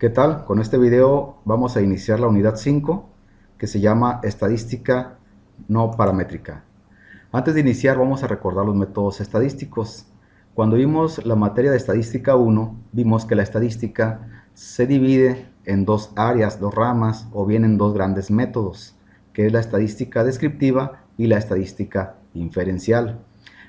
¿Qué tal? Con este video vamos a iniciar la unidad 5 que se llama Estadística no paramétrica. Antes de iniciar vamos a recordar los métodos estadísticos. Cuando vimos la materia de estadística 1, vimos que la estadística se divide en dos áreas, dos ramas o bien en dos grandes métodos, que es la estadística descriptiva y la estadística inferencial.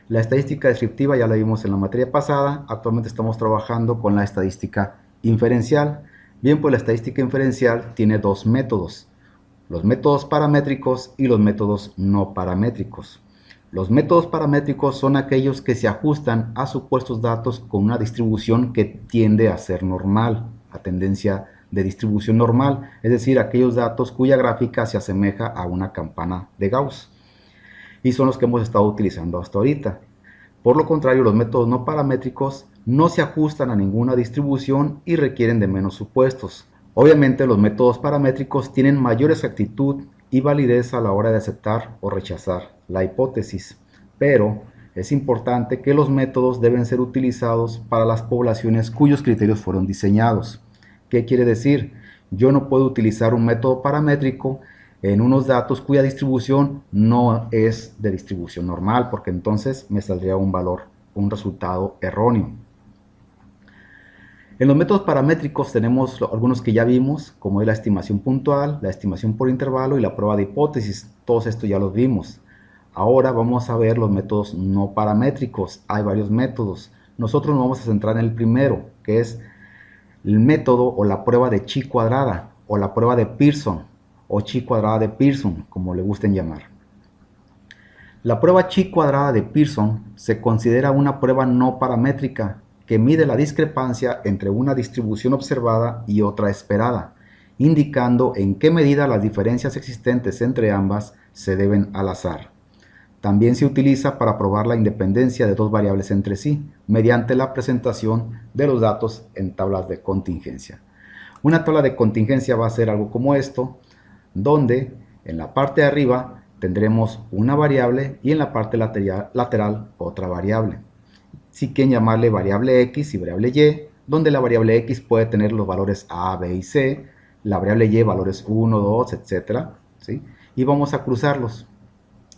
La estadística descriptiva ya la vimos en la materia pasada, actualmente estamos trabajando con la estadística inferencial. Bien, pues la estadística inferencial tiene dos métodos, los métodos paramétricos y los métodos no paramétricos. Los métodos paramétricos son aquellos que se ajustan a supuestos datos con una distribución que tiende a ser normal, a tendencia de distribución normal, es decir, aquellos datos cuya gráfica se asemeja a una campana de Gauss. Y son los que hemos estado utilizando hasta ahorita. Por lo contrario, los métodos no paramétricos no se ajustan a ninguna distribución y requieren de menos supuestos. Obviamente los métodos paramétricos tienen mayor exactitud y validez a la hora de aceptar o rechazar la hipótesis, pero es importante que los métodos deben ser utilizados para las poblaciones cuyos criterios fueron diseñados. ¿Qué quiere decir? Yo no puedo utilizar un método paramétrico en unos datos cuya distribución no es de distribución normal, porque entonces me saldría un resultado erróneo. En los métodos paramétricos tenemos algunos que ya vimos, como es la estimación puntual, la estimación por intervalo y la prueba de hipótesis. Todos estos ya los vimos. Ahora vamos a ver los métodos no paramétricos. Hay varios métodos. Nosotros nos vamos a centrar en el primero, que es el método o la prueba de chi cuadrada, o la prueba de Pearson, o chi cuadrada de Pearson, como le gusten llamar. La prueba chi cuadrada de Pearson se considera una prueba no paramétrica que mide la discrepancia entre una distribución observada y otra esperada, indicando en qué medida las diferencias existentes entre ambas se deben al azar. También se utiliza para probar la independencia de dos variables entre sí, mediante la presentación de los datos en tablas de contingencia. Una tabla de contingencia va a ser algo como esto, donde en la parte de arriba tendremos una variable y en la parte lateral otra variable. Si quieren llamarle variable X y variable Y, donde la variable X puede tener los valores A, B y C, la variable Y valores 1, 2, etc. ¿sí? Y vamos a cruzarlos.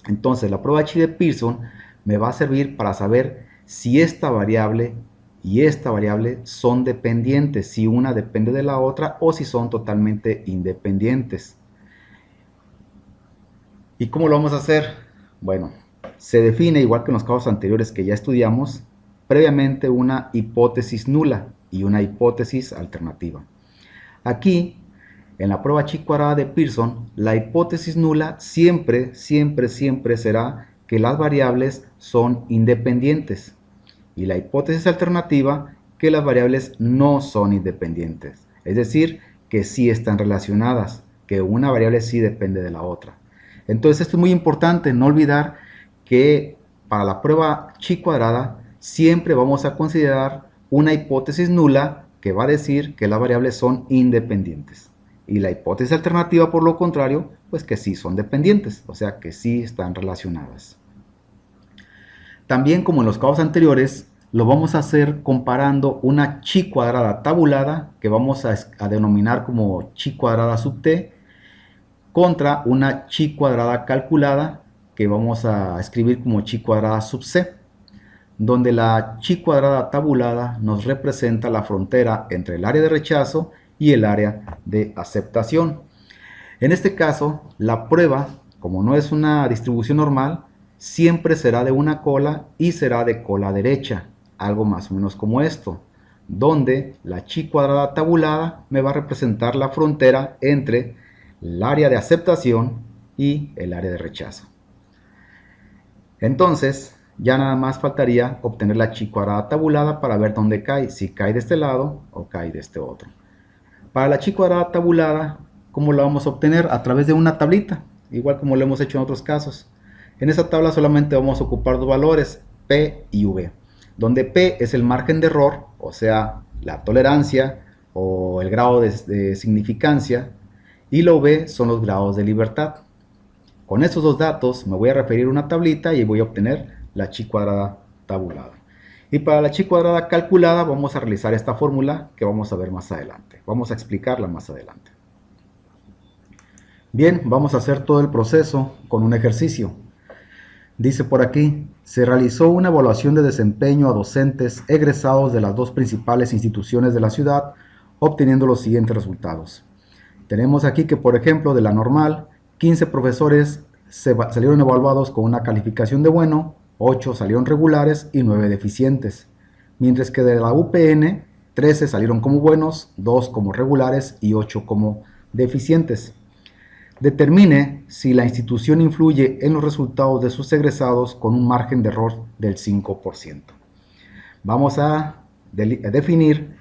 Entonces la prueba chi de Pearson me va a servir para saber si esta variable y esta variable son dependientes, si una depende de la otra o si son totalmente independientes. ¿Y cómo lo vamos a hacer? Bueno, se define, igual que en los casos anteriores que ya estudiamos, previamente una hipótesis nula y una hipótesis alternativa. Aquí, en la prueba chi cuadrada de Pearson, la hipótesis nula siempre será que las variables son independientes. Y la hipótesis alternativa, que las variables no son independientes. Es decir, que sí están relacionadas, que una variable sí depende de la otra. Entonces esto es muy importante, no olvidar que para la prueba chi cuadrada siempre vamos a considerar una hipótesis nula que va a decir que las variables son independientes. Y la hipótesis alternativa, por lo contrario, pues que sí son dependientes, o sea que sí están relacionadas. También, como en los casos anteriores, lo vamos a hacer comparando una chi cuadrada tabulada, que vamos a denominar como chi cuadrada sub t, contra una chi cuadrada calculada, que vamos a escribir como chi cuadrada sub c, donde la chi cuadrada tabulada nos representa la frontera entre el área de rechazo y el área de aceptación. En este caso, la prueba, como no es una distribución normal, siempre será de una cola y será de cola derecha, algo más o menos como esto, donde la chi cuadrada tabulada me va a representar la frontera entre el área de aceptación y el área de rechazo. Entonces, ya nada más faltaría obtener la chi cuadrada tabulada para ver dónde cae, si cae de este lado o cae de este otro. Para la chi cuadrada tabulada, ¿cómo la vamos a obtener? A través de una tablita, igual como lo hemos hecho en otros casos. En esa tabla solamente vamos a ocupar dos valores, P y V, donde P es el margen de error, o sea, la tolerancia o el grado de significancia, y la V son los grados de libertad. Con estos dos datos me voy a referir a una tablita y voy a obtener la chi cuadrada tabulada. Y para la chi cuadrada calculada vamos a realizar esta fórmula que vamos a ver más adelante. Vamos a explicarla más adelante. Bien, vamos a hacer todo el proceso con un ejercicio. Dice por aquí, se realizó una evaluación de desempeño a docentes egresados de las dos principales instituciones de la ciudad, obteniendo los siguientes resultados. Tenemos aquí que, por ejemplo, de la normal, 15 profesores salieron evaluados con una calificación de bueno, 8 salieron regulares y 9 deficientes. Mientras que de la UPN, 13 salieron como buenos, 2 como regulares y 8 como deficientes. Determine si la institución influye en los resultados de sus egresados con un margen de error del 5%. Vamos a definir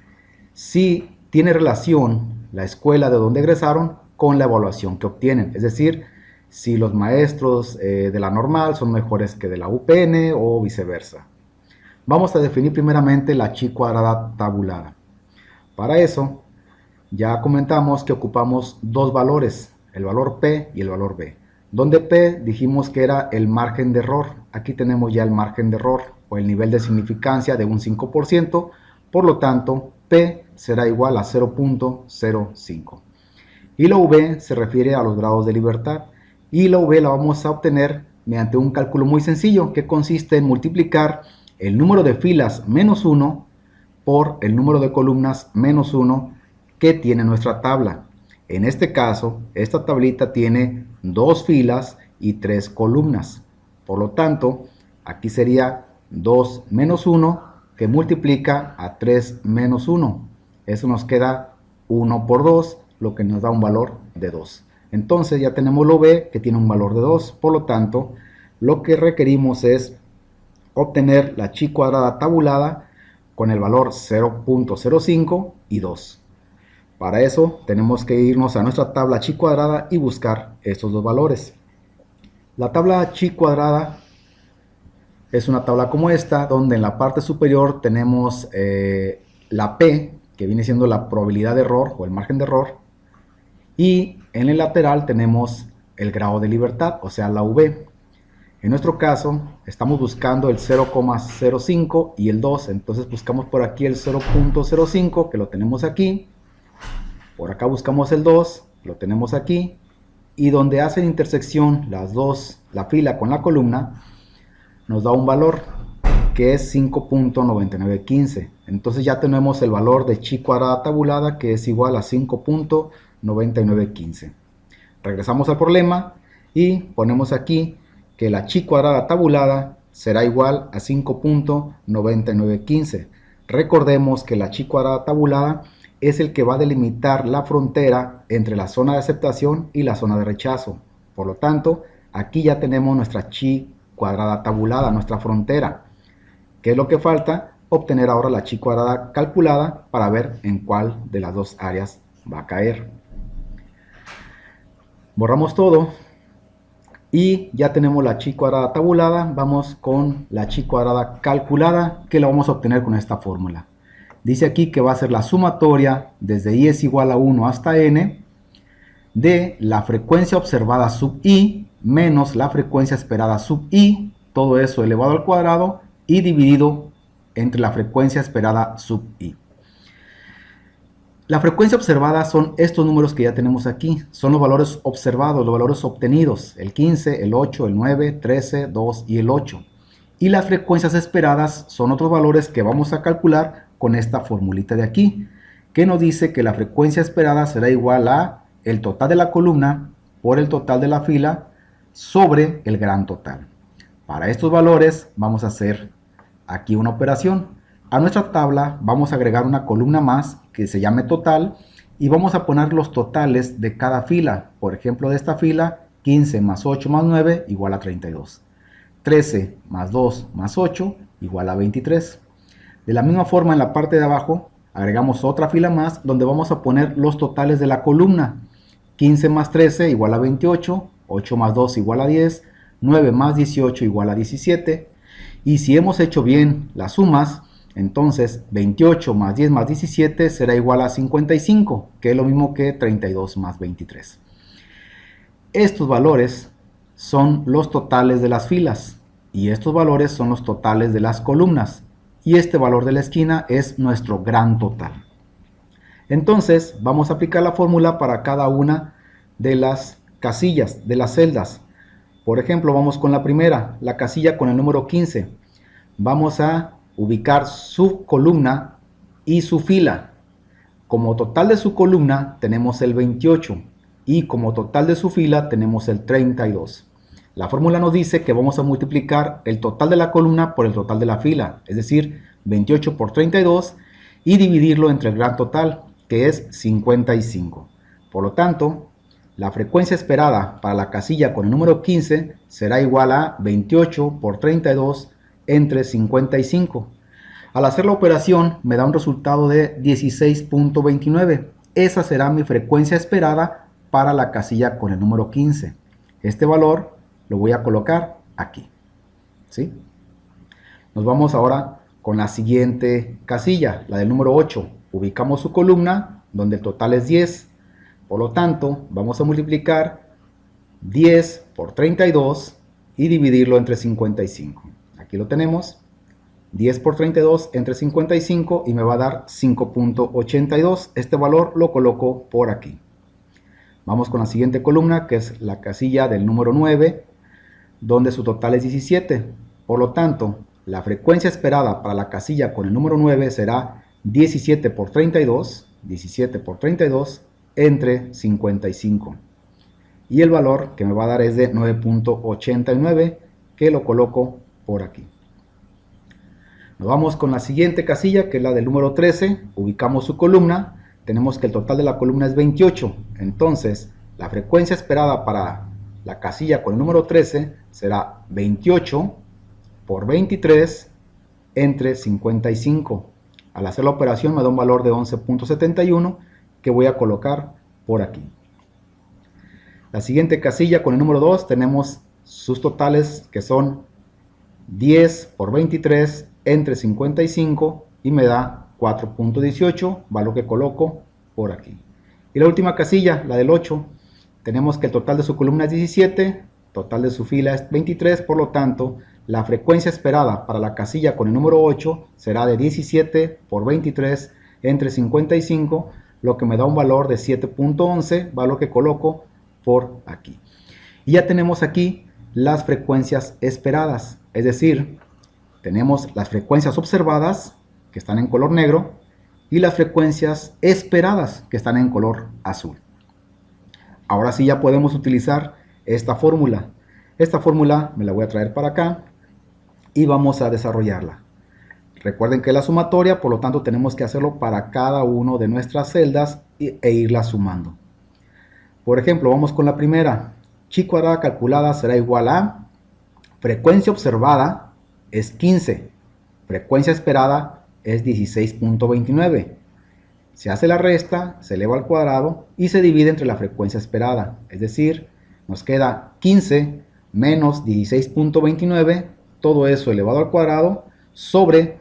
si tiene relación la escuela de donde egresaron con la evaluación que obtienen. Es decir, si los maestros de la normal son mejores que de la UPN o viceversa. Vamos a definir primeramente la chi cuadrada tabulada. Para eso, ya comentamos que ocupamos dos valores, el valor P y el valor B. Donde P dijimos que era el margen de error. Aquí tenemos ya el margen de error o el nivel de significancia de un 5%. Por lo tanto, P será igual a 0.05. Y la V se refiere a los grados de libertad. Y la V la vamos a obtener mediante un cálculo muy sencillo que consiste en multiplicar el número de filas menos 1 por el número de columnas menos 1 que tiene nuestra tabla. En este caso, esta tablita tiene 2 filas y 3 columnas. Por lo tanto, aquí sería 2 menos 1 que multiplica a 3 menos 1. Eso nos queda 1 por 2, lo que nos da un valor de 2. Entonces ya tenemos lo B que tiene un valor de 2. Por lo tanto, lo que requerimos es obtener la chi cuadrada tabulada con el valor 0.05 y 2. Para eso tenemos que irnos a nuestra tabla chi cuadrada y buscar estos dos valores. La tabla chi cuadrada es una tabla como esta, donde en la parte superior tenemos la P, que viene siendo la probabilidad de error o el margen de error, y en el lateral tenemos el grado de libertad, o sea la V. En nuestro caso estamos buscando el 0,05 y el 2, entonces buscamos por aquí el 0.05, que lo tenemos aquí. Por acá buscamos el 2, lo tenemos aquí, y donde hacen intersección las dos, la fila con la columna, nos da un valor que es 5.9915. Entonces ya tenemos el valor de chi cuadrada tabulada, que es igual a 5.9915. Regresamos al problema y ponemos aquí que la chi cuadrada tabulada será igual a 5.9915. Recordemos que la chi cuadrada tabulada es el que va a delimitar la frontera entre la zona de aceptación y la zona de rechazo. Por lo tanto, aquí ya tenemos nuestra chi cuadrada tabulada, nuestra frontera. ¿Qué es lo que falta? Obtener ahora la chi cuadrada calculada para ver en cuál de las dos áreas va a caer. Borramos todo y ya tenemos la chi cuadrada tabulada. Vamos con la chi cuadrada calculada, que la vamos a obtener con esta fórmula. Dice aquí que va a ser la sumatoria desde i es igual a 1 hasta n de la frecuencia observada sub i menos la frecuencia esperada sub i, todo eso elevado al cuadrado y dividido entre la frecuencia esperada sub i. La frecuencia observada son estos números que ya tenemos aquí, son los valores observados, los valores obtenidos, el 15, el 8, el 9, 13, 2 y el 8. Y las frecuencias esperadas son otros valores que vamos a calcular con esta formulita de aquí, que nos dice que la frecuencia esperada será igual a el total de la columna por el total de la fila sobre el gran total. Para estos valores vamos a hacer aquí una operación. A nuestra tabla vamos a agregar una columna más que se llame total y vamos a poner los totales de cada fila. Por ejemplo, de esta fila, 15 más 8 más 9 igual a 32. 13 más 2 más 8 igual a 23. De la misma forma, en la parte de abajo agregamos otra fila más donde vamos a poner los totales de la columna. 15 más 13 igual a 28, 8 más 2 igual a 10, 9 más 18 igual a 17. Y si hemos hecho bien las sumas, entonces 28 más 10 más 17 será igual a 55, que es lo mismo que 32 más 23. Estos valores son los totales de las filas y estos valores son los totales de las columnas. y este valor de la esquina es nuestro gran total. Entonces vamos a aplicar la fórmula para cada una de las casillas, de las celdas. Por ejemplo, vamos con la primera, la casilla con el número 15. Vamos a ubicar su columna y su fila. Como total de su columna tenemos el 28 y como total de su fila tenemos el 32. La fórmula nos dice que vamos a multiplicar el total de la columna por el total de la fila, es decir, 28 por 32 y dividirlo entre el gran total, que es 55. Por lo tanto, la frecuencia esperada para la casilla con el número 15 será igual a 28 por 32 entre 55. Al hacer la operación me da un resultado de 16.29. Esa será mi frecuencia esperada para la casilla con el número 15. Este valor lo voy a colocar aquí, ¿sí? Nos vamos ahora con la siguiente casilla, la del número 8. Ubicamos su columna donde el total es 10. Por lo tanto, vamos a multiplicar 10 por 32 y dividirlo entre 55. Aquí lo tenemos. 10 por 32 entre 55 y me va a dar 5.82. Este valor lo coloco por aquí. Vamos con la siguiente columna, que es la casilla del número 9, donde su total es 17. Por lo tanto, la frecuencia esperada para la casilla con el número 9 será 17 por 32 entre 55. Y el valor que me va a dar es de 9.89, que lo coloco por aquí. Nos vamos con la siguiente casilla, que es la del número 13. Ubicamos su columna. Tenemos que el total de la columna es 28. Entonces, la frecuencia esperada para la casilla con el número 13 será 28 por 23 entre 55. Al hacer la operación me da un valor de 11.71 que voy a colocar por aquí. La siguiente casilla con el número 2 tenemos sus totales, que son 10 por 23 entre 55 y me da 4.18, valor que coloco por aquí. Y la última casilla, la del 8, tenemos que el total de su columna es 17, total de su fila es 23, por lo tanto la frecuencia esperada para la casilla con el número 8 será de 17 por 23 entre 55, lo que me da un valor de 7.11, valor que coloco por aquí. Y ya tenemos aquí las frecuencias esperadas, es decir, tenemos las frecuencias observadas, que están en color negro, y las frecuencias esperadas, que están en color azul. Ahora sí ya podemos utilizar esta fórmula. Esta fórmula me la voy a traer para acá y vamos a desarrollarla. Recuerden que es la sumatoria, por lo tanto tenemos que hacerlo para cada una de nuestras celdas e irla sumando. Por ejemplo, vamos con la primera. Chi cuadrada calculada será igual a frecuencia observada es 15, frecuencia esperada es 16.29. Se hace la resta, se eleva al cuadrado y se divide entre la frecuencia esperada. Es decir, nos queda 15 menos 16.29, todo eso elevado al cuadrado, sobre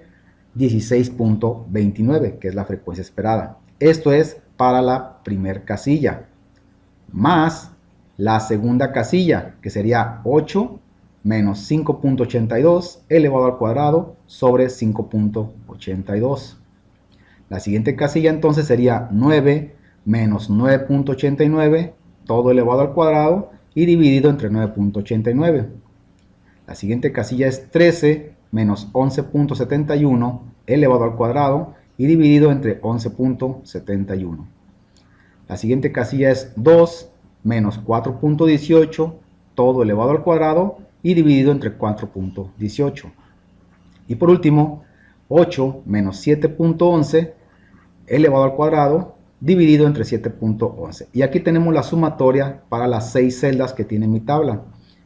16.29, que es la frecuencia esperada. Esto es para la primera casilla, más la segunda casilla, que sería 8 menos 5.82 elevado al cuadrado sobre 5.82. La siguiente casilla entonces sería 9 menos 9.89, todo elevado al cuadrado y dividido entre 9.89. La siguiente casilla es 13 menos 11.71 elevado al cuadrado y dividido entre 11.71. La siguiente casilla es 2 menos 4.18, todo elevado al cuadrado y dividido entre 4.18. Y por último, 8 menos 7.11 elevado al cuadrado dividido entre 7.11. Y aquí tenemos la sumatoria para las 6 celdas que tiene mi tabla.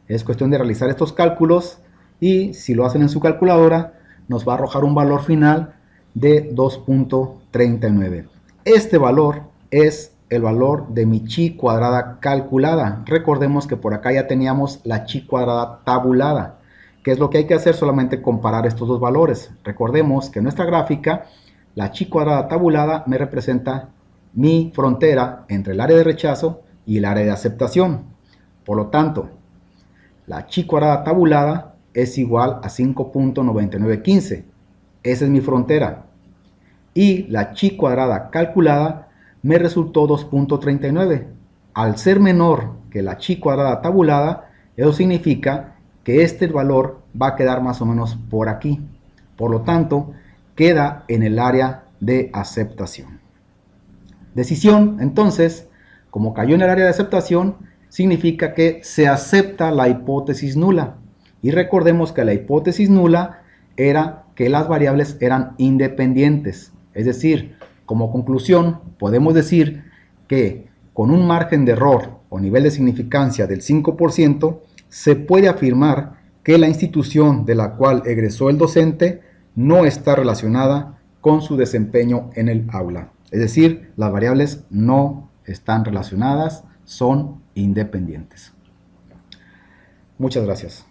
Es cuestión de realizar estos cálculos y si lo hacen en su calculadora nos va a arrojar un valor final de 2.39. Este valor es el valor de mi chi cuadrada calculada. Recordemos que por acá ya teníamos la chi cuadrada tabulada. ¿Qué es lo que hay que hacer? Solamente comparar estos dos valores. Recordemos que en nuestra gráfica la chi cuadrada tabulada me representa mi frontera entre el área de rechazo y el área de aceptación. Por lo tanto, la chi cuadrada tabulada es igual a 5.9915. esa es mi frontera. Y la chi cuadrada calculada me resultó 2.39. Al ser menor que la chi cuadrada tabulada, eso significa que este valor va a quedar más o menos por aquí. Por lo tanto, queda en el área de aceptación. Decisión, entonces, como cayó en el área de aceptación, significa que se acepta la hipótesis nula. Y recordemos que la hipótesis nula era que las variables eran independientes. Es decir, como conclusión, podemos decir que con un margen de error o nivel de significancia del 5%, se puede afirmar que la institución de la cual egresó el docente no está relacionada con su desempeño en el aula. Es decir, las variables no están relacionadas, son independientes. Muchas gracias.